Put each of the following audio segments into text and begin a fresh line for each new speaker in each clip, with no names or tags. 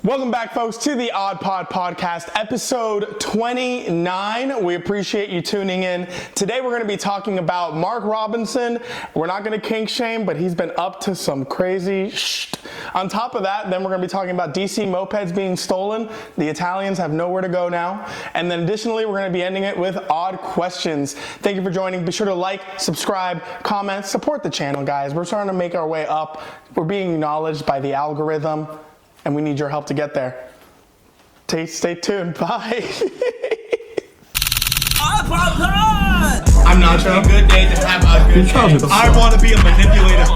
Welcome back, folks, to the Odd Pod Podcast, episode 29. We appreciate you tuning in. Today, we're going to be talking about Mark Robinson. We're not going to kink shame, but he's been up to some crazy shit. On top of that, then we're going to be talking about DC mopeds being stolen. The Italians have nowhere to go now. And then additionally, we're going to be ending it with odd questions. Thank you for joining. Be sure to like, subscribe, comment, support the channel, guys. We're trying to make our way up. We're being acknowledged by the algorithm, and we need your help to get there. Stay tuned. Bye.
I'm Nacho. Good day to have a good day. I want to be a manipulative.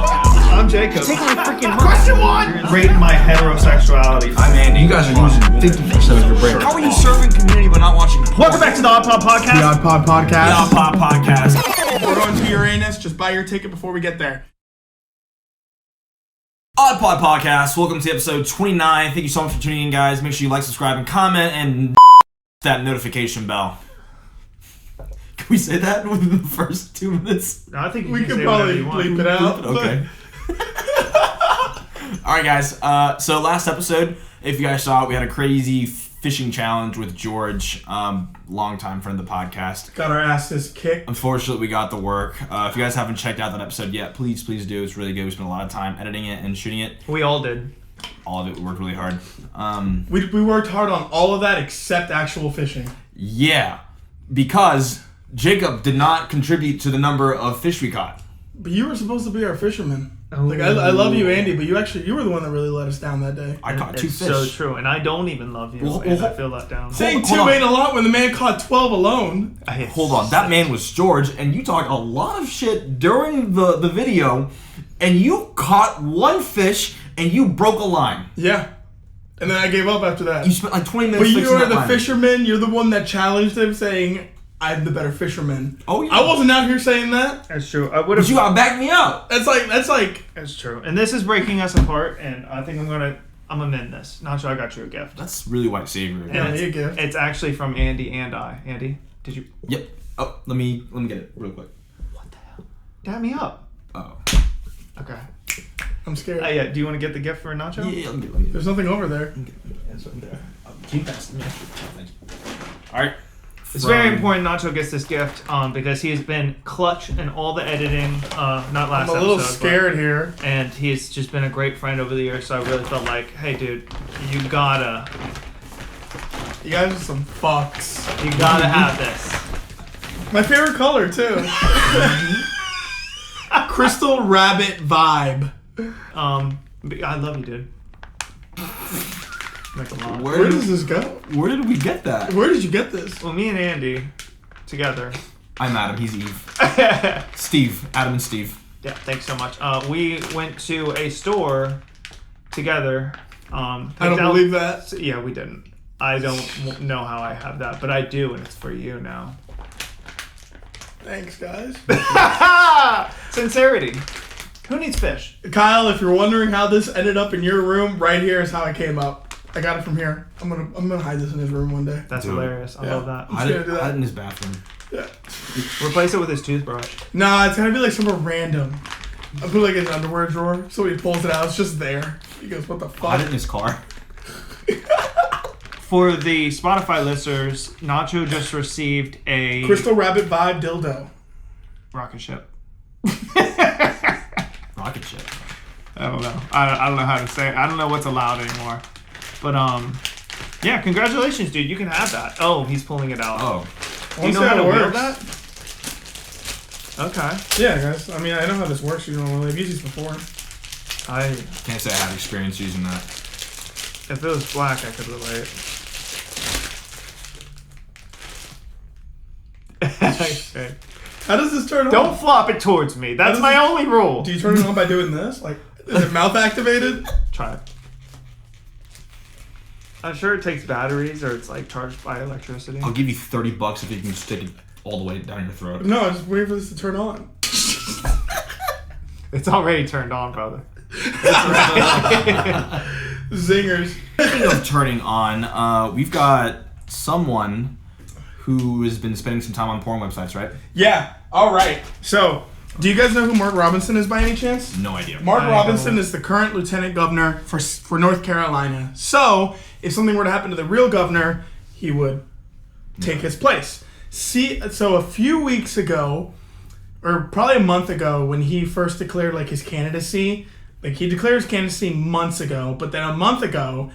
I'm Jacob. Question one. Rating my heterosexuality. I'm Andy.
You guys are using 50% of your brain.
How are you serving community but not watching porn? Welcome back to the OddPodPodcast.
The OddPodPodcast.
The OddPodPodcast.
We're going to Uranus. Just buy your ticket before we get there.
OddPodPodcast, welcome to episode 29. Thank you so much for tuning in, guys. Make sure you like, subscribe, and comment, and that notification bell. Can we say that within the first 2 minutes?
No, I think
we can probably bleep it out.
Okay. Alright, guys. So last episode, if you guys saw it, we had a crazy fishing challenge with George, longtime friend of the podcast.
Got our asses kicked.
Unfortunately, we got the work. If you guys haven't checked out that episode yet, please do. It's really good. We spent a lot of time editing it and shooting it.
We all did.
All of it. We worked really hard.
We worked hard on all of that except actual fishing.
Yeah, because Jacob did not contribute to the number of fish we caught.
But you were supposed to be our fisherman. Like I love you, Andy, but you were the one that really let us down that day.
I caught 2 fish.
So true, and I don't even love you, and I feel let down.
Saying 2 ain't a lot when the man caught 12 alone.
Hold on, that man was George, and you talked a lot of shit during the video, and you caught 1 fish, and you broke a line.
Yeah. And then I gave up after that.
You spent like 20 minutes
fixing that line. But you are the fisherman, you're the one that challenged him saying, I'm the better fisherman.
Oh, yeah.
I wasn't out here saying that.
That's true.
But you gotta back me up.
That's like.
That's true. And this is breaking us apart, and I think I'm gonna mend this. Nacho, I got you a gift.
That's really white savory.
Yeah, a gift.
It's actually from Andy and I. Andy, did you?
Yep. Oh, let me get it real quick.
What the hell? Dab me up.
Oh.
Okay.
I'm scared.
Yeah. Do you want to get the gift for Nacho?
Yeah, let me get it.
There's nothing over there.
It's right there. Keep that. Thanks. All right.
It's very important Nacho gets this gift because he has been clutch in all the editing, not last episode.
I'm a little scared here.
And he's just been a great friend over the years, so I really felt like, hey, dude, you gotta...
You guys are some fucks.
You gotta have this.
My favorite color, too. Crystal Rabbit vibe.
I love you, dude.
Where does this go?
Where did we get that?
Where did you get this?
Well, me and Andy together.
I'm Adam. He's Eve. Steve. Adam and Steve.
Yeah, thanks so much. We went to a store together.
I don't believe that.
Yeah, we didn't. I don't know how I have that, but I do, and it's for you now.
Thanks, guys.
Sincerity. Who needs fish?
Kyle, if you're wondering how this ended up in your room, right here is how I came up. I got it from here. I'm gonna hide this in his room one day.
That's hilarious. I love that.
Hide it in his bathroom.
Yeah.
Replace it with his toothbrush.
Nah, it's gotta be like somewhere random. I'll put it like in his underwear drawer. So he pulls it out. It's just there. He goes, "What the fuck?"
Hide it in his car.
For the Spotify listeners, Nacho just received a
Crystal Rabbit vibe dildo.
Rocket ship.
Rocket ship.
I don't know. I don't know how to say it. I don't know what's allowed anymore. But yeah, congratulations, dude. You can have that. Oh, he's pulling it out.
Oh.
Do you know how to wield that? Okay.
Yeah, guys. I mean, I know how this works. You know, I've used these before.
I can't say I have experience using that.
If it was black, I could relate. Okay.
How does this turn on?
Don't flop it towards me. That's my only rule.
Do you turn it on by doing this? Like, is it mouth activated?
Try it. I'm sure it takes batteries or it's like charged by electricity.
I'll give you $30 if you can stick it all the way down your throat.
No, just wait for this to turn on.
It's already turned on, brother.
Zingers.
Speaking of turning on, we've got someone who has been spending some time on porn websites, right?
Yeah. All right. So Do you guys know who Mark Robinson is by any chance?
No idea.
Mark Robinson is the current lieutenant governor for North Carolina. So, if something were to happen to the real governor, he would take his place. So a few weeks ago, or probably a month ago, when he first declared his candidacy, he declared his candidacy months ago, but then a month ago,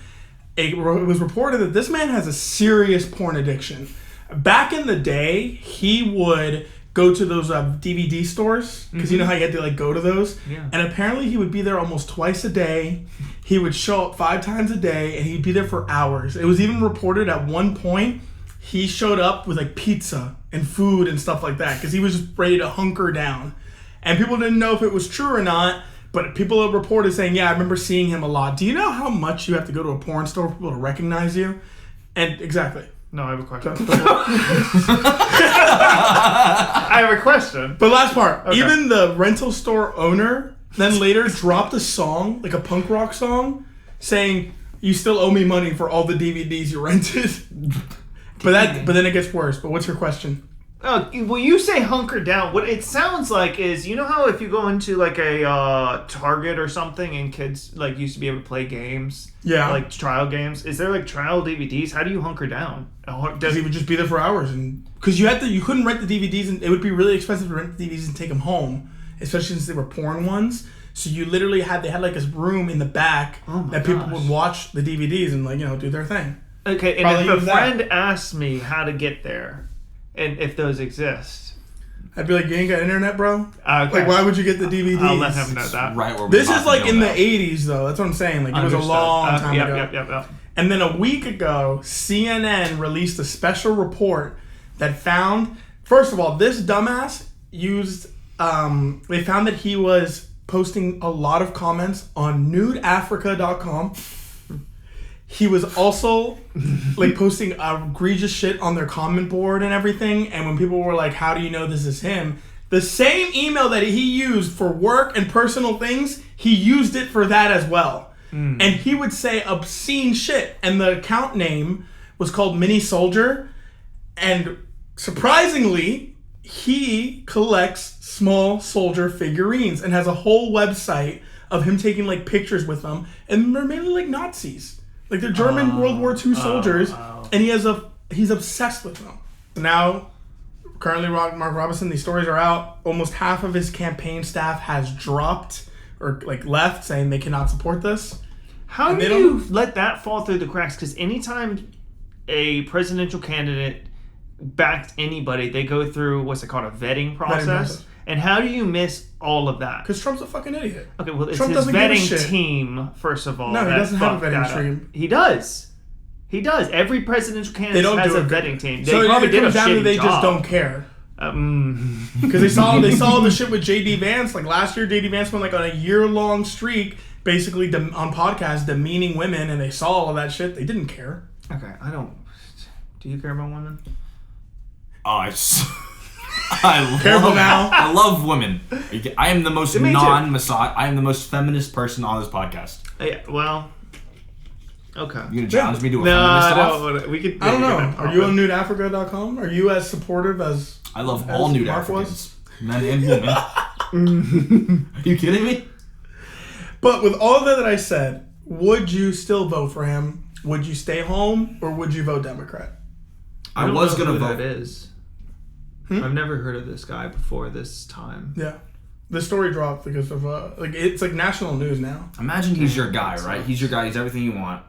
it was reported that this man has a serious porn addiction. Back in the day, he would go to those DVD stores, because you know how you had to go to those, and apparently he would be there almost twice a day. He would show up 5 times a day, and he'd be there for hours. It was even reported at one point he showed up with pizza and food and stuff like that, because he was just ready to hunker down, and people didn't know if it was true or not. But people have reported saying, yeah, I remember seeing him a lot. Do you know how much you have to go to a porn store for people to recognize you? And exactly.
No, I have a question. I have a question.
But last part, even the rental store owner then later dropped a song, a punk rock song, saying, you still owe me money for all the DVDs you rented. But then it gets worse. But what's your question?
Oh, well, you say hunker down. What it sounds like is, you know how if you go into a Target or something and kids used to be able to play games, trial games. Is there trial DVDs? How do you hunker down?
Because he would just be there for hours, and because you couldn't rent the DVDs, and it would be really expensive to rent the DVDs and take them home, especially since they were porn ones. So you literally had this room in the back that people would watch the DVDs and do their thing.
Okay, and probably if a friend asked me how to get there. And if those exist,
I'd be like, you ain't got internet, bro?
Okay.
Why would you get the DVDs?
I'll let him know that.
Right where
this is in the 80s, though. That's what I'm saying. It was a long time ago.
Yep.
And then a week ago, CNN released a special report that found, first of all, this dumbass used, they found that he was posting a lot of comments on nudeafrica.com. He was also posting egregious shit on their comment board and everything. And when people were like, how do you know this is him? The same email that he used for work and personal things, he used it for that as well. And he would say obscene shit. And the account name was called Mini Soldier. And surprisingly, he collects small soldier figurines and has a whole website of him taking pictures with them. And they're mainly Nazis. They're German World War II soldiers, and he's obsessed with them. Now, currently, Mark Robinson, these stories are out. Almost half of his campaign staff has dropped or left, saying they cannot support this.
How do you let that fall through the cracks? Because anytime a presidential candidate backed anybody, they go through what's it called, a vetting process. And how do you miss all of that?
Because Trump's a fucking idiot.
Okay, well, it's
Trump
his vetting team, first of all.
No, he doesn't have a vetting team.
He does. Every presidential candidate has a vetting team. They probably did a shitty
they
job.
just don't care. Because they saw the shit with J.D. Vance. Last year, J.D. Vance went on a year-long streak, basically on podcasts, demeaning women, and they saw all of that shit. They didn't care.
Okay, I don't... Do you care about women?
Careful now.
I love women. I am the most non-misogynist. I am the most feminist person on this podcast.
Yeah, well, okay.
You gonna challenge me to a feminist off?
I don't know. Are you on nudeafrica.com? Are you as supportive as
I love all nude
Mark
Africans, men and women. Are you kidding me?
But with all that I said, would you still vote for him? Would you stay home or would you vote Democrat?
I was gonna vote.
That is. I've never heard of this guy before this time.
Yeah. The story dropped because of, it's national news now.
Imagine he's your guy, right? He's your guy, he's everything you want,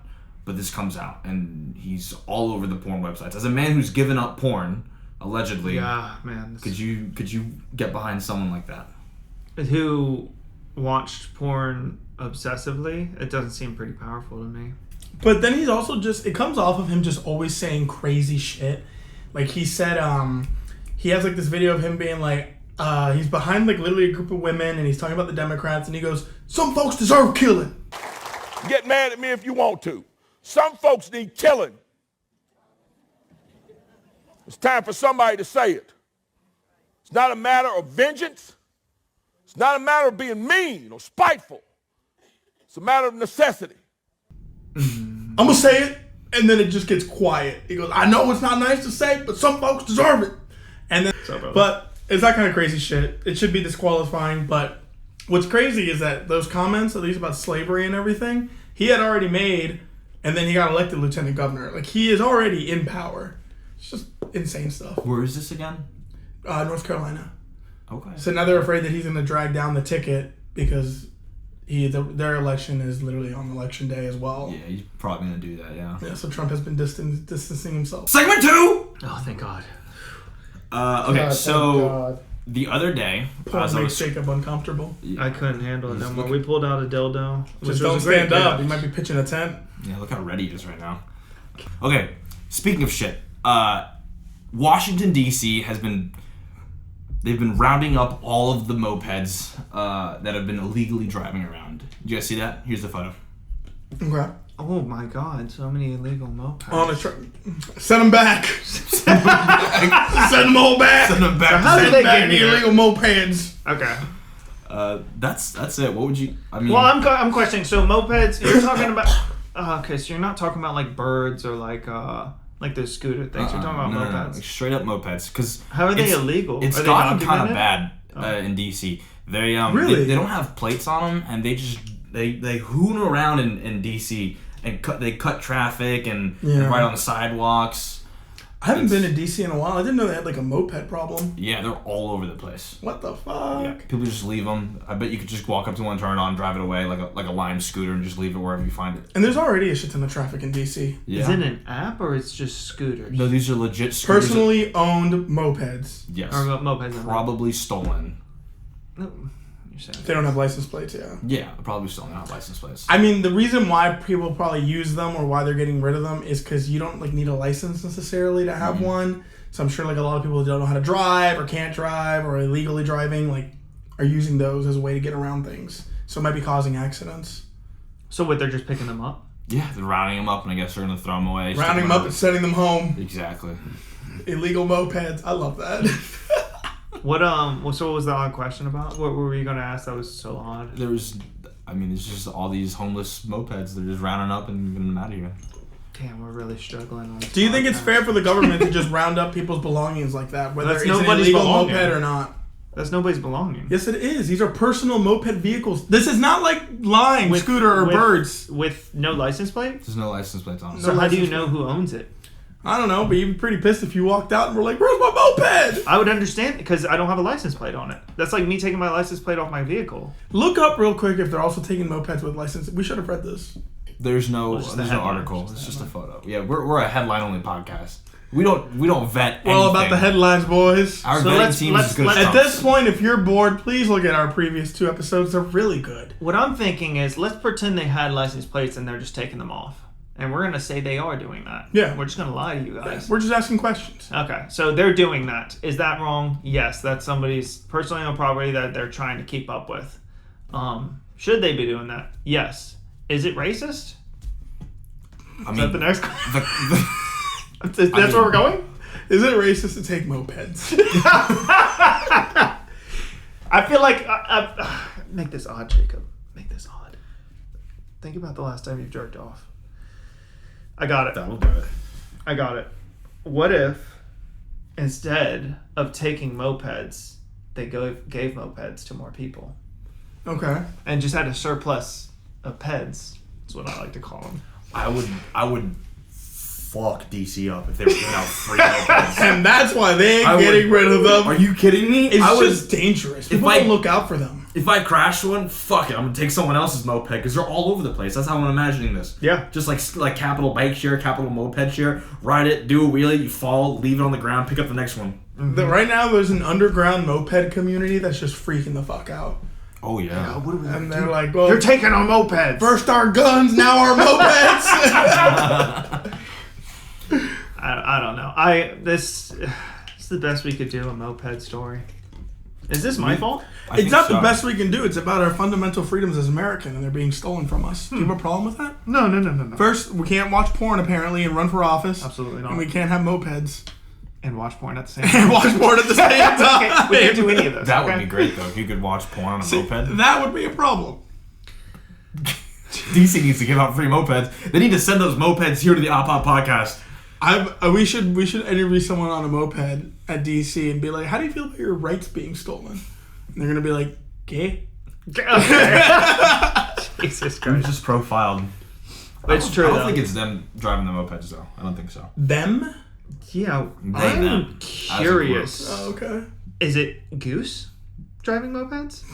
but this comes out, and he's all over the porn websites. As a man who's given up porn, allegedly,
yeah, man.
Could you get behind someone like that?
Who watched porn obsessively? It doesn't seem pretty powerful to me.
But then he's also it comes off of him just always saying crazy shit. He said, he has this video of him being he's behind literally a group of women and he's talking about the Democrats and he goes, some folks deserve killing.
Get mad at me if you want to. Some folks need killing. It's time for somebody to say it. It's not a matter of vengeance. It's not a matter of being mean or spiteful. It's a matter of necessity.
I'm going to say it, and then it just gets quiet. He goes, I know it's not nice to say, but some folks deserve it. And then, but It's that kind of crazy shit. It should be disqualifying, but what's crazy is that those comments, at least about slavery and everything, he had already made, and then he got elected lieutenant governor. Like, he is already in power. It's just insane stuff.
Where is this again?
North Carolina.
Okay.
So now they're afraid that he's going to drag down the ticket because their election is literally on election day as well.
Yeah, he's probably going to do that, yeah.
Yeah, so Trump has been distancing himself.
Segment 2!
Oh, thank God.
Okay, so the other day...
That makes Jacob uncomfortable.
I couldn't handle it no more. We pulled out a dildo.
Just don't stand up. You might be pitching a tent.
Yeah, look how ready he is right now. Okay, speaking of shit, Washington, D.C. They've been rounding up all of the mopeds that have been illegally driving around. Did you guys see that? Here's the photo.
Okay.
Oh my God, so many illegal mopeds.
On a truck. Send them back. Send them all back.
Send them back.
So how did they get
the
here?
illegal mopeds.
Okay.
That's it. What would you... I mean...
Well, I'm questioning. So mopeds, you're talking about... Okay, so you're not talking about like birds or like those scooter things. You're talking about mopeds.
No, like straight up mopeds. Cause
how are they illegal?
It's
are
gotten
they
kind of bad in DC. They
really?
they don't have plates on them, and they just they hoon around in DC and they cut traffic and ride on the sidewalks.
I haven't been to DC in a while. I didn't know they had like a moped problem.
Yeah, they're all over the place.
What the fuck?
Yeah, people just leave them. I bet you could just walk up to one, turn it on, drive it away like a Lime scooter, and just leave it wherever you find it.
And there's already a shit ton of traffic in DC.
Yeah.
Is it an app or it's just scooters?
No, these are legit scooters.
Personally owned mopeds.
Yes.
Or mopeds.
Probably stolen.
No, you're saying.
They don't have license plates, yeah.
Yeah, probably stolen, not license plates.
I mean, the reason why people probably use them or why they're getting rid of them is because you don't like need a license necessarily to have one. So I'm sure like a lot of people who don't know how to drive or can't drive or illegally driving like are using those as a way to get around things. So it might be causing accidents.
So what? They're just picking them up?
Yeah, they're rounding them up, and I guess they're gonna throw them away.
Rounding them up and sending them home.
Exactly.
Illegal mopeds. I love that.
What so what was the odd question about? What were you gonna ask that was so odd?
There's just all these homeless mopeds. They're just rounding up and getting them out of here.
Damn, we're really struggling on this.
Do you think it's fair for the government to just round up people's belongings like that, whether
That's
it's an
nobody's
illegal
belonging.
moped or not?
That's nobody's belonging.
Yes, it is. These are personal moped vehicles. This is not like Lime, scooter, or birds.
With no license plate?
There's no license plates on them.
So how do you know who owns it?
I don't know, but you'd be pretty pissed if you walked out and were like, "Where's my moped?"
I would understand because I don't have a license plate on it. That's like me taking my license plate off my vehicle.
Look up real quick if they're also taking mopeds with license. We should have read this.
There's no
headline.
article. It's just a photo. Yeah, we're a headline only podcast. We don't vet anything.
Well, about the headlines, boys.
Our
So
vetting team is good
At
stuff.
this point, if you're bored, please look at our previous 2 episodes. They're really good.
What I'm thinking is let's pretend they had license plates and they're just taking them off. And we're going to say they are doing that.
Yeah.
We're just going to lie to you guys.
We're just asking questions.
Okay, so they're doing that. Is that wrong? Yes, that's somebody's personally owned property that they're trying to keep up with. Should they be doing that? Yes. Is it racist?
I
Is
mean,
that the next question? That's where we're going?
Is it racist to take mopeds?
I feel like... make this odd, Jacob. Make this odd. Think about the last time you jerked off. I got it.
That'll do it.
I got it. What if, instead of taking mopeds, they gave mopeds to more people?
Okay.
And just had a surplus of peds. That's what I like to call them.
I would fuck DC up if they were giving out free mopeds.
And that's why they ain't getting rid of them.
Are you kidding me?
It's just dangerous. People don't look out for them.
If I crash one, fuck it. I'm gonna take someone else's moped because they're all over the place. That's how I'm imagining this.
Yeah.
Just like Capital Bike Share, Capital Moped Share. Ride it, do a wheelie, you fall, leave it on the ground, pick up the next one.
Right now, there's an underground moped community that's just freaking the fuck out.
Oh yeah.
What do we
And they're like, well,
They're taking our mopeds.
first our guns, now our mopeds.
I don't know. This is the best we could do, a moped story. Is this my fault?
It's not the best we can do. It's about our fundamental freedoms as American, and they're being stolen from us. Do you have a problem with that?
No.
First, we can't watch porn apparently and run for office.
Absolutely not.
And we can't have mopeds
And watch porn at the same
and
time.
watch porn at the same time.
We can't do any of those.
That
okay?
would be great though if you could watch porn on a moped.
That would be a problem.
DC needs to give out free mopeds. They need to send those mopeds here to the OddPodPodcast.
We should interview someone on a moped at DC and be like, how do you feel about your rights being stolen? And they're gonna be like, gay.
Okay. Jesus
I'm
Christ.
just profiled.
It's true.
I don't think it's them driving the mopeds though. I don't think so.
Them?
Yeah,
Them.
I'm curious.
Oh, okay.
Is it Goose driving mopeds?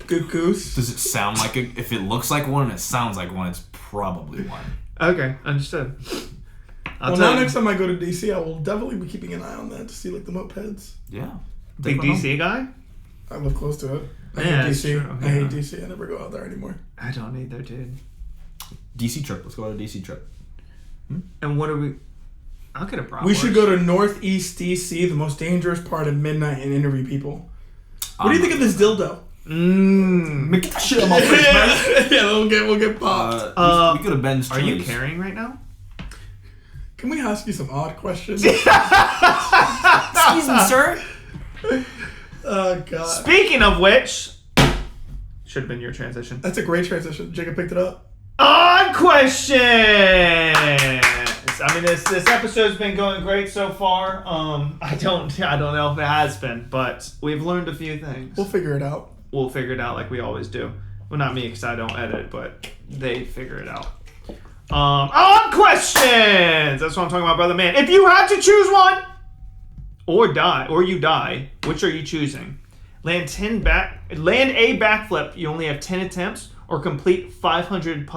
Good goose.
Does it sound like it? If it looks like one and it sounds like one, it's probably one.
Okay, understood.
Well, now next time I go to DC, I will definitely be keeping an eye on that to see like the mopeds.
Yeah.
Big DC guy?
I live close to it. I
Yeah,
hate
that's
DC.
true,
I
yeah.
hate DC. I never go out there anymore.
I don't either, dude.
DC trip. Let's go on a DC trip.
And what are we... I'll get a bratwurst.
We should go to Northeast DC, the most dangerous part of midnight, and interview people. What do you think of this dildo?
Get that shit on my face, man.
Yeah, we'll get popped.
We could have been.
Are you carrying right now?
Can we ask you some odd questions?
Excuse me, sir.
Oh god.
Speaking of which... Should have been your transition.
That's a great transition. Jacob picked it up.
OddQuestions! I mean, this episode's been going great so far. I don't know if it has been, but we've learned a few things.
We'll figure it out.
We'll figure it out like we always do. Well, not me, because I don't edit, but they figure it out. OddQuestions! That's what I'm talking about, brother man. If you had to choose one, or you die, which are you choosing? Land a backflip, you only have 10 attempts, or complete 500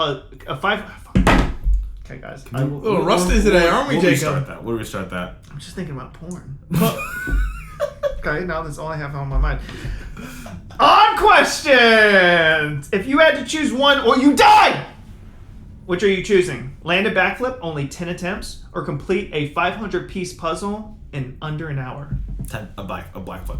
Okay, guys.
A little rusty today, aren't we, Jacob?
Where do we start that?
I'm just thinking about porn. Okay, now that's all I have on my mind. OddQuestions! If you had to choose one or you die, which are you choosing? Land a backflip, only 10 attempts, or complete a 500-piece puzzle in under an hour?
A black flip.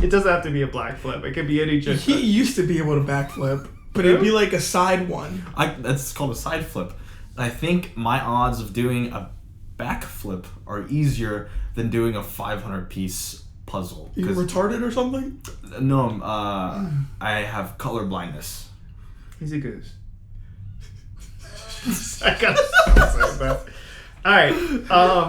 It doesn't have to be a black flip. It could be any just.
He used to be able to backflip, but it'd be like a side one.
That's called a side flip. I think my odds of doing a backflip are easier than doing a 500-piece puzzle.
You retarded or something?
No, I have color blindness.
He's a goose. I gotta say that. All right.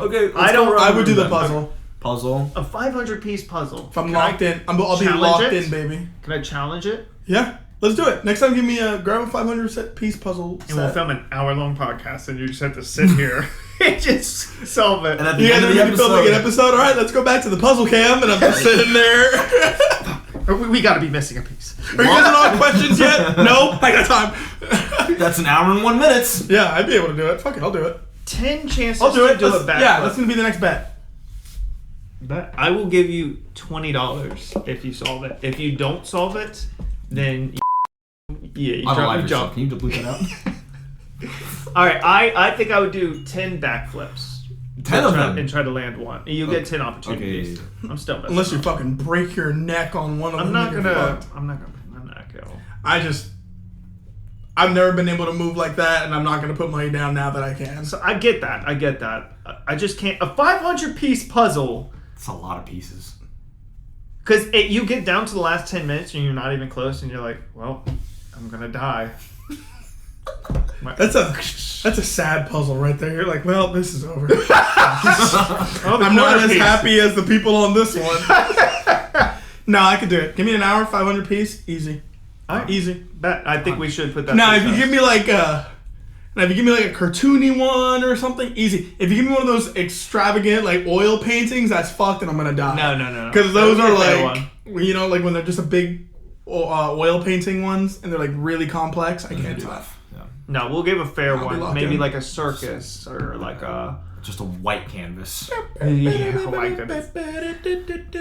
Okay.
I would do the puzzle.
Puzzle.
A 500-piece puzzle.
If I'm locked in, I'll be locked in, baby.
Can I challenge it?
Yeah. Let's do it. Next time, grab a 500-piece puzzle set.
And we'll film an hour-long podcast, and you just have to sit here and just solve it.
And at the end of the
episode, all right, let's go back to the puzzle cam, and I'm just sitting there.
We gotta be missing a piece.
Are you guys on questions yet? No? I got time.
That's an hour and 1 minute.
Yeah, I'd be able to do it. Fuck it, I'll do it.
10 chances
I'll do it.
to do a backflip.
Yeah, that's going to be the next bet.
I will give you $20 if you solve it. If you don't solve it, then you drop.
Can you delete that out?
All right, I think I would do 10 backflips.
10 of them?
And try to land one. You get 10 opportunities.
Okay.
I'm still messing
Unless you
up.
fucking break your neck on one of them.
I'm not gonna break my neck, yo.
I've never been able to move like that, and I'm not gonna put money down now that I can.
So I get that. I just can't. A 500-piece puzzle.
It's a lot of pieces.
Because you get down to the last 10 minutes and you're not even close, and you're like, well, I'm gonna die.
That's a sad puzzle right there. You're like, well, this is over.
Oh,
I'm not as happy as the people on this one. No, I could do it. Give me an hour, 500 piece, easy.
Right.
Easy.
I think we should put that.
Now, if you give me like a cartoony one or something, easy. If you give me one of those extravagant like oil paintings, that's fucked, and I'm gonna die.
No.
Because those are like, like when they're just a big oil painting ones, and they're like really complex. I can't do that.
Yeah.
No, we'll give a fair one. Maybe
in.
like a circus or like a.
Just a white canvas.
Yeah, white canvas.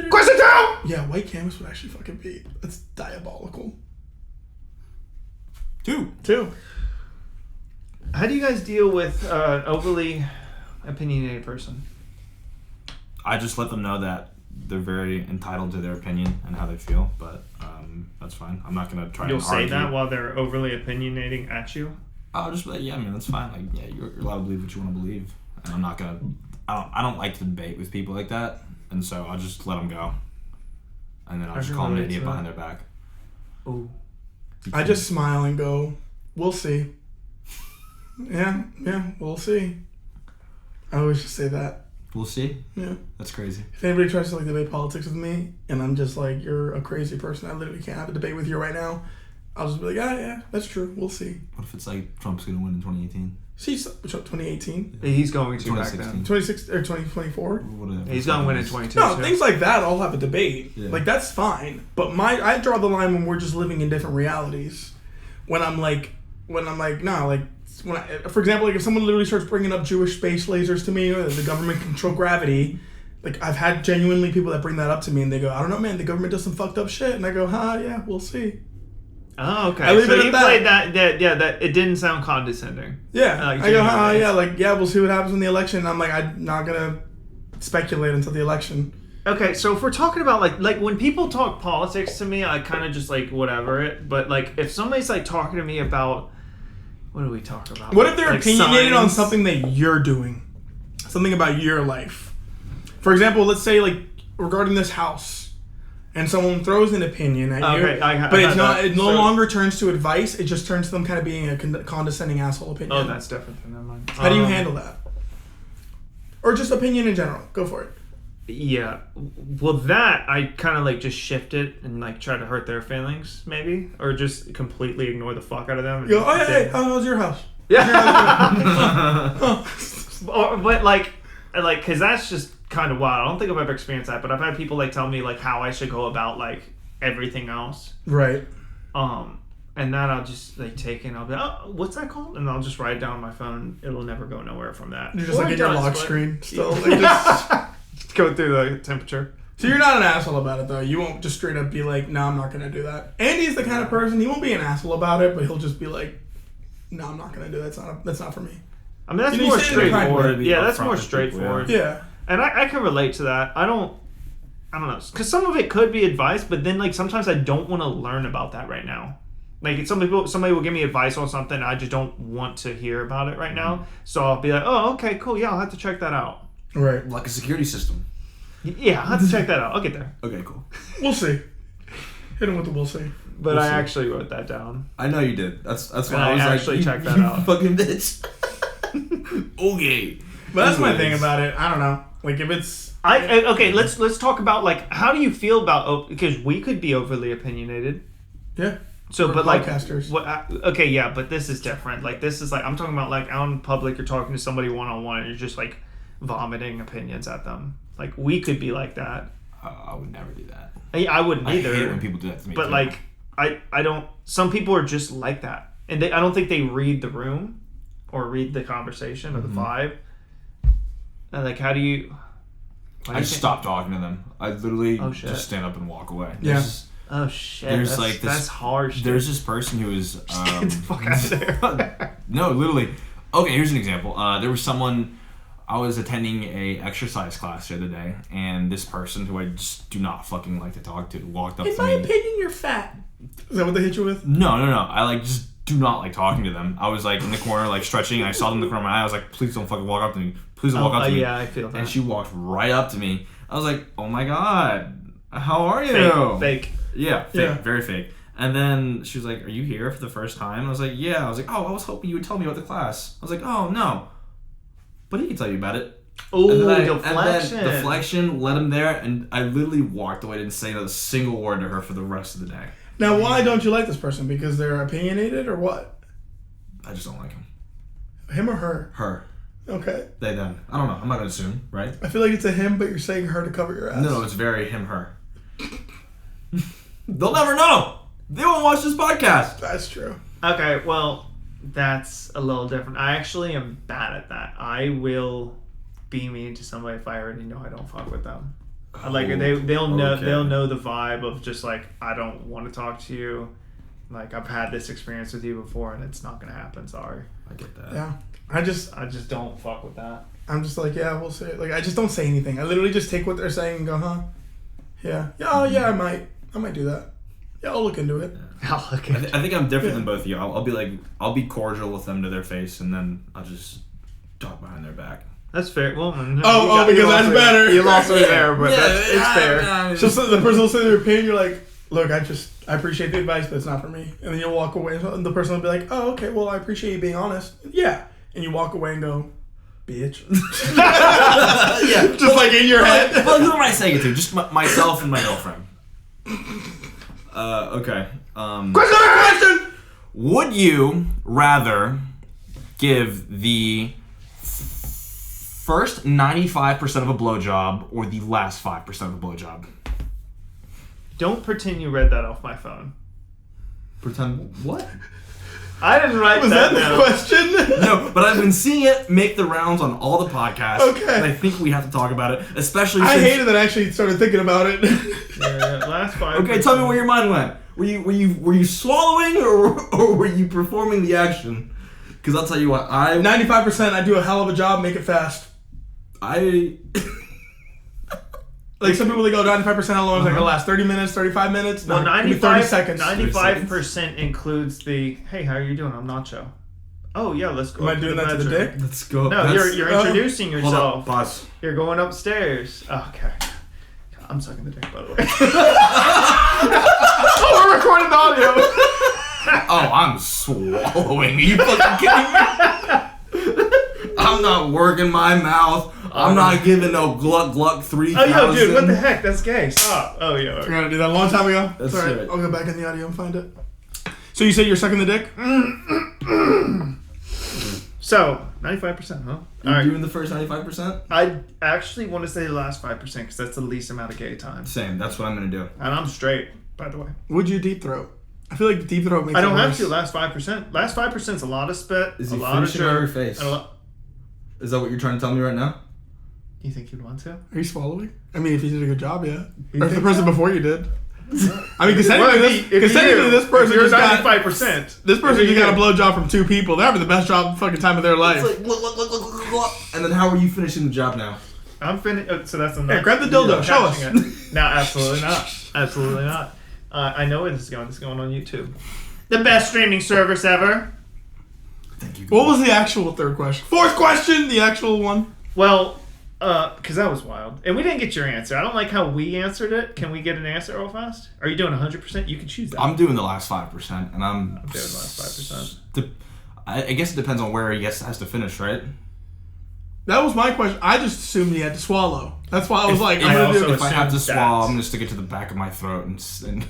Question 2! Yeah, white canvas would actually fucking be. That's diabolical.
2.
How do you guys deal with an overly opinionated person?
I just let them know that they're very entitled to their opinion and how they feel, but that's fine. I'm not gonna try.
You'll
and
say
argue.
that while they're overly opinionating at you?
I'll just be like, yeah, I mean, that's fine. Like, yeah, you're allowed to believe what you want to believe, and I'm not gonna. I don't like to debate with people like that, and so I'll just let them go, and then I'll just call them an idiot behind their back.
Ooh.
I just smile and go, we'll see. Yeah, we'll see. I always just say that.
We'll see.
Yeah.
That's crazy.
If anybody tries to like debate politics with me, and I'm just like, you're a crazy person, I literally can't have a debate with you right now, I'll just be like, yeah, that's true. We'll see.
What if it's like Trump's gonna win in 2018?
See, 2018?
He's going to back then.
26 or 2024?
Whatever. He's going to win in 22.
No, things like that, I'll have a debate.
Yeah.
Like, that's fine. But I draw the line when we're just living in different realities. When I'm like, no, like, for example, like if someone literally starts bringing up Jewish space lasers to me, or the government control gravity, like I've had genuinely people that bring that up to me and they go, I don't know, man, the government does some fucked up shit, and I go, yeah, we'll see.
Oh, okay. So you played that. That it didn't sound condescending.
Yeah, I go, yeah, we'll see what happens in the election. And I'm like, I'm not gonna speculate until the election.
Okay, so if we're talking about like when people talk politics to me, I kind of just like whatever it. But like if somebody's like talking to me about, what do we talk about?
What if they're
like
opinionated on
science?
something that you're doing, something about your life? For example, let's say like regarding this house, and someone throws an opinion at you, but it's not. It no longer turns to advice. It just turns to them kind of being a condescending asshole opinion.
Oh, that's different than that one.
How do you handle that? Or just opinion in general? Go for it.
Yeah, well, that I kind of like just shift it and like try to hurt their feelings, maybe, or just completely ignore the fuck out of them. And
you go, hey, how's your house?
Yeah. But like, because that's just kind of wild. I don't think I've ever experienced that, but I've had people like tell me like how I should go about like everything else.
Right.
And that I'll just like take and I'll be like, oh, what's that called? And I'll just write it down on my phone. It'll never go nowhere from that.
You're just like in your lock screen still. Like,
just go through the temperature.
So you're not an asshole about it though. You won't just straight up be like, no, I'm not gonna do that. Andy's the kind of person, he won't be an asshole about it, but he'll just be like, no, I'm not gonna do that. That's not for me.
I mean, that's more straightforward. Yeah, that's more straightforward.
Yeah.
And I can relate to that. I don't know. Because some of it could be advice, but then like sometimes I don't want to learn about that right now. Like somebody will give me advice on something, I just don't want to hear about it right now. So I'll be like, oh, okay, cool. Yeah, I'll have to check that out.
Right.
Like a security system.
Yeah, I'll have to check that out. I'll get there.
Okay, cool.
We'll see. Hit him with the we'll see.
But
We'll
I
see.
actually wrote that down.
I know you did. That's why
I
I was
actually
like,
checked that
you
out.
fucking bitch. Okay.
But that's my thing about it. I don't know. Like if it's
okay, let's talk about like how do you feel about because we could be overly opinionated.
Yeah.
So,
We're
but
podcasters.
Okay, yeah, but this is different. Like this is like I'm talking about like out in public, you're talking to somebody one on one, and you're just like vomiting opinions at them. Like we could be like that.
I would never do that.
I wouldn't either.
I hate it when people do that to me.
But
too.
like I don't. Some people are just like that, and I don't think they read the room or read the conversation or the vibe. And like, how do you?
I just stop talking to them. I literally just stand up and walk away.
Yeah.
Oh shit!
There's like this,
that's harsh.
There's this person who is
Get the fuck out of there.
no, literally. Okay, here's an example. There was someone. I was attending a exercise class the other day, and this person who I just do not fucking like to talk to walked up to me.
In my opinion, you're fat. Is that what they hit you with?
No. I like just do not like talking to them. I was like in the corner, like stretching, and I saw them in the corner of my eye. I was like, please don't fucking walk up to me. Please don't walk up to me.
Yeah, I feel that.
And she walked right up to me. I was like, oh my god, how are you?
Fake.
Yeah, fake, very fake. And then she was like, are you here for the first time? I was like, yeah. I was like, oh, I was hoping you would tell me about the class. I was like, oh, no. But he can tell you about it.
Oh,
deflection. Deflection, let him there, and I literally walked away, didn't say a single word to her for the rest of the day.
Now, why don't you like this person? Because they're opinionated or what?
I just don't like him.
Him or her?
Her.
Okay.
They, them. I don't know. I'm not going to assume, right?
I feel like it's a him, but you're saying her to cover your ass.
No, it's very him, her. They'll never know. They won't watch this podcast.
That's true.
Okay, well, that's a little different. I actually am bad at that. I will be mean to somebody if I already know I don't fuck with them. Like they'll know the vibe of just like I don't want to talk to you. Like I've had this experience with you before and it's not gonna happen. Sorry.
I get that.
Yeah. I just
don't fuck with that.
I'm just like, yeah, we'll say it. Like I just don't say anything. I literally just take what they're saying and go, huh? Yeah. Yeah. Oh yeah, I might do that. Yeah, I'll look into it.
I'll look into it.
I think I'm different than both of you. I'll be like, I'll be cordial with them to their face, and then I'll just talk behind their back.
That's fair. Well,
because that's better.
You lost me there, but it's fair.
So the person will say their opinion. You're like, look, I appreciate the advice, but it's not for me. And then you'll walk away, and the person will be like, oh, okay, well, I appreciate you being honest. Yeah. And you walk away and go, bitch.
Yeah,
Just like in your head.
But who am I saying it to? Just myself and my girlfriend. Okay.
Question.
Would you rather give the first 95% of a blowjob or the last 5% of a blowjob?
Don't pretend you read that off my phone.
Pretend what?
I didn't write
Was that the question?
No, but I've been seeing it make the rounds on all the podcasts.
Okay.
And I think we have to talk about it, especially
I
since...
hated that I actually started thinking about it.
Yeah, last 5.
Okay, tell me where your mind went. Were you swallowing or were you performing the action? Because I'll tell you what,
95%, I do a hell of a job, make it fast. Like some people, they go 95% how long is it going to last? 30 minutes, 35 minutes?
Well,
No,
95,
30 seconds.
95% includes the, hey, how are you doing? I'm Nacho. Oh, yeah, let's go.
Am I doing that to the dick?
Let's go.
No, you're introducing
Hold
yourself.
on, pause.
You're going upstairs. Oh, okay. I'm sucking the dick, by the way.
Oh, we're recording the audio.
Oh, I'm swallowing. Are you fucking kidding me? I'm not working my mouth. I'm not giving no gluck gluck 3,000.
Oh, yo, dude, what the heck? That's gay. Stop. Oh, yeah.
I gotta do that a long time ago.
That's
It's all right.
right.
I'll go back in the audio and find it. So you said you're sucking the dick?
So, 95%, huh?
You
All right.
doing the first 95%?
I actually want to say the last 5% because that's the least amount of gay time.
Same. That's what I'm gonna do.
And I'm straight, by the way.
Would you deep throat? I feel like deep throat makes
I
it
don't have
worse.
to. Last 5%. Last 5% is a lot of spit.
Is
a
he
lot of
finishing on your
jerk.
face?
and a lot-
Is that what you're trying to tell me right now?
You think you'd want to?
Are you swallowing? I mean, if you did a good job, yeah.
You
Or if the
think
person
so?
before you did. I mean, because
Well,
technically this person
you're
just got
95%.
this person
If
just got a
you-
blowjob from 2 people. They're having the best job fucking time of their life.
It's like, look. And then how are you finishing the job now?
I'm finished. So that's
Here, grab the dildo. Show us.
No, absolutely not. Absolutely not. I know where this is going. This is going on YouTube. The best streaming service ever.
Thank you.
What was the actual third question? Fourth question, the actual one.
Well, because that was wild. And we didn't get your answer. I don't like how we answered it. Can we get an answer real fast? Are you doing 100%? You can choose that.
I'm doing the last 5%, and I'm
doing the last 5%.
I guess it depends on where he has to finish, right?
That was my question. I just assumed he had to swallow. That's why I was like,
I
I'm
also
gonna do.
If I have to
assumed
swallow,
that.
I'm gonna stick it to the back of my throat and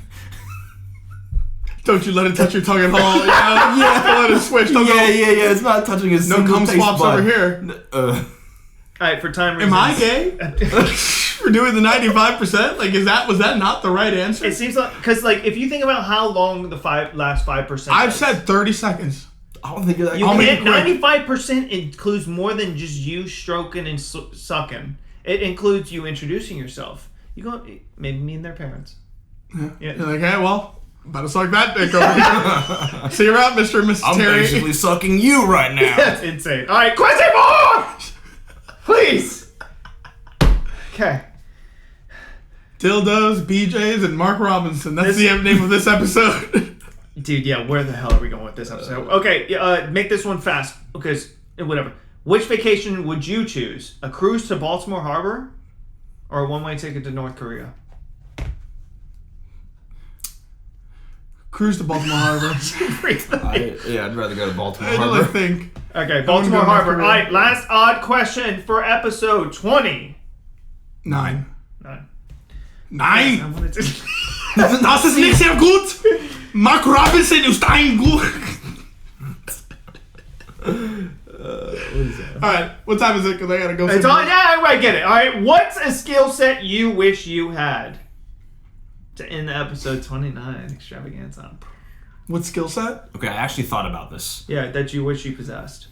Don't you let it touch your tongue at all. Yeah. Don't let it switch. Don't go.
yeah. It's not touching his
No cum swaps over here.
All right, for time reasons.
Am I gay? For doing the 95%? Like, was that not the right answer?
It seems like, because like if you think about how long the last 5%.
I've
is,
said 30 seconds.
I don't think that.
you
I'll make
can't.
it quick.
95% includes more than just you stroking and sucking. It includes you introducing yourself. You go maybe me and their parents. Yeah.
You're like, hey, well, about to suck that dick over here. See you around, Mr. and Mrs.
I'm
Terry.
basically sucking you right now.
That's insane. All right, question 4, please. Okay.
Dildos, BJs, and Mark Robinson. That's the name of this episode.
Dude, yeah, where the hell are we going with this episode? Okay, make this one fast. Because, whatever. Which vacation would you choose? A cruise to Baltimore Harbor? Or a one-way ticket to North Korea?
Cruise to Baltimore Harbor.
I'd rather go to Baltimore
I
Harbor.
really think.
Okay, Baltimore
go to North
Harbor.
Korea.
All right, last odd question for episode 20.
9.
9.
9?
I wanted to...
Das ist nicht sehr gut. Mark Robinson ist ein gut. Alright, what time is it? Because I gotta go.
It's on. Yeah, I get it. All right, what's a skill set you wish you had? To end the episode 29 extravaganza.
What skill set?
Okay, I actually thought about this.
Yeah, that you wish you possessed.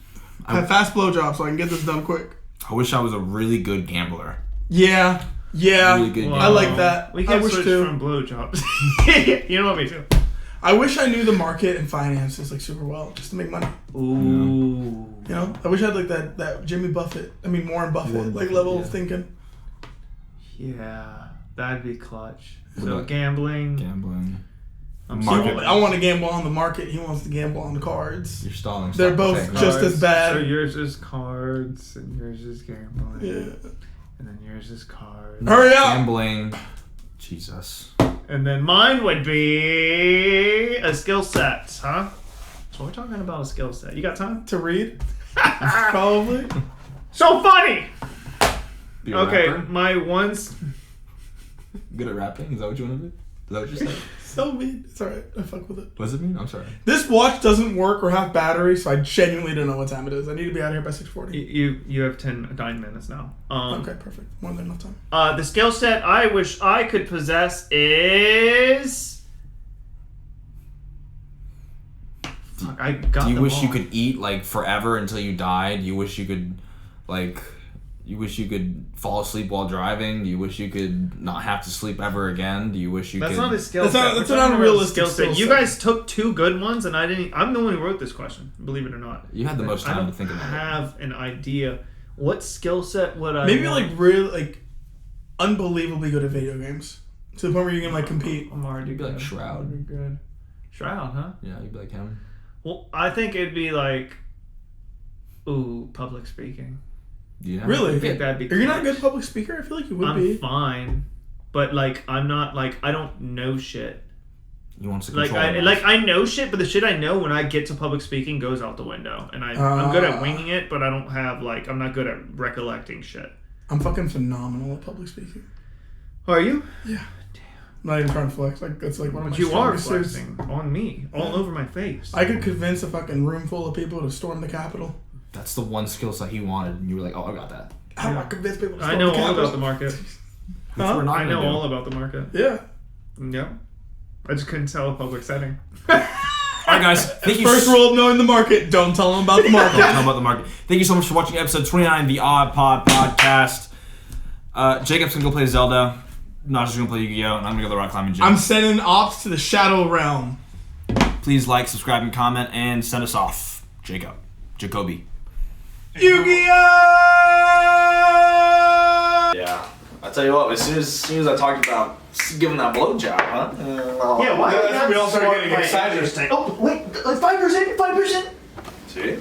I have fast blowjob so I can get this done quick.
I wish I was a really good gambler.
Yeah.
Really good.
I like that.
We
I
can
wish
switch
to.
from blowjobs. You know what me too.
I wish I knew the market and finances like super well just to make money.
Ooh.
You know? I wish I had like that Jimmy Buffett, Warren Buffett, like level of thinking.
Yeah, that'd be clutch.
What
So
about
gambling.
I
Market.
want to gamble on the market. He wants to gamble on the cards.
You're stalling.
They're
Stop.
both
Okay.
just as bad.
So yours is cards, and yours is gambling.
Yeah.
And then yours is cards.
Hurry up!
Gambling. Jesus.
And then mine would be a skill set, huh? So we're talking about a skill set. You got time?
To read? Probably.
So funny.
Be a
Okay,
rapper?
my ones.
Good at rapping? Is that what you want to do? Is that what you're saying?
So mean. It's alright. I fuck with it.
What does it mean? I'm sorry.
This watch doesn't work or have battery, so I genuinely don't know what time it is. I need to be out here by 6:40.
You have 9 minutes now.
Okay, perfect. More than enough time.
The skill set I wish I could possess is. Fuck, I got
Do you
them
wish
all.
you could eat like forever until you died? Do you wish you could fall asleep while driving? Do you wish you could not have to sleep ever again? Do you wish you
That's
could...
not a skill
That's
set.
not- that's
We're
an
talking about
unrealistic
skill set.
skill
You
set.
guys took 2 good ones, and I didn't. I'm the one who wrote this question. Believe it or not.
You had the most time to think about it.
I don't have an idea. What skill set would I?
Maybe
want?
like really like unbelievably good at video games to the point where you can like compete.
I'm already
You'd be like
good.
Shroud.
Already good. Shroud, huh?
Yeah, you'd be like him.
Well, I think it'd be like, public speaking.
You know?
Really?
I think that'd be.
Are you not a
clutch.
good public speaker? I feel like you would
I'm
be.
fine, but like I'm not like I don't know shit.
He wants to
Like
control
I know shit, but the shit I know when I get to public speaking goes out the window, and I'm good at winging it, but I don't have like I'm not good at recollecting shit.
I'm fucking phenomenal at public speaking.
Are you?
Yeah. I'm not even trying to flex. Like that's like one of
But
my
you are
strongest suits.
flexing on me, all over my face.
I could convince a fucking room full of people to storm the Capitol.
That's the one skill set he wanted, and you were like, "Oh, I got that."
How do I convince people to storm
I know
the
all
Capitol?
about the market.
Which we're not
I know
gonna do.
all about the market.
Yeah.
Yeah. I just couldn't tell a public setting.
All right, guys. Thank you.
First rule of knowing the market: don't tell them about the market.
Tell about the market. Thank you so much for watching episode 29 of the Odd Pod Podcast. Jacob's gonna go play Zelda. Nacho's gonna play Yu-Gi-Oh, and I'm gonna go to the rock climbing gym.
I'm sending ops to the Shadow Realm.
Please like, subscribe, and comment, and send us off. Jacoby.
Yu-Gi-Oh!
Yeah. I tell you what, as soon as I talked about giving that blowjob, huh?
Yeah, why?
We all started getting excited.
Oh, wait, 5%?
See?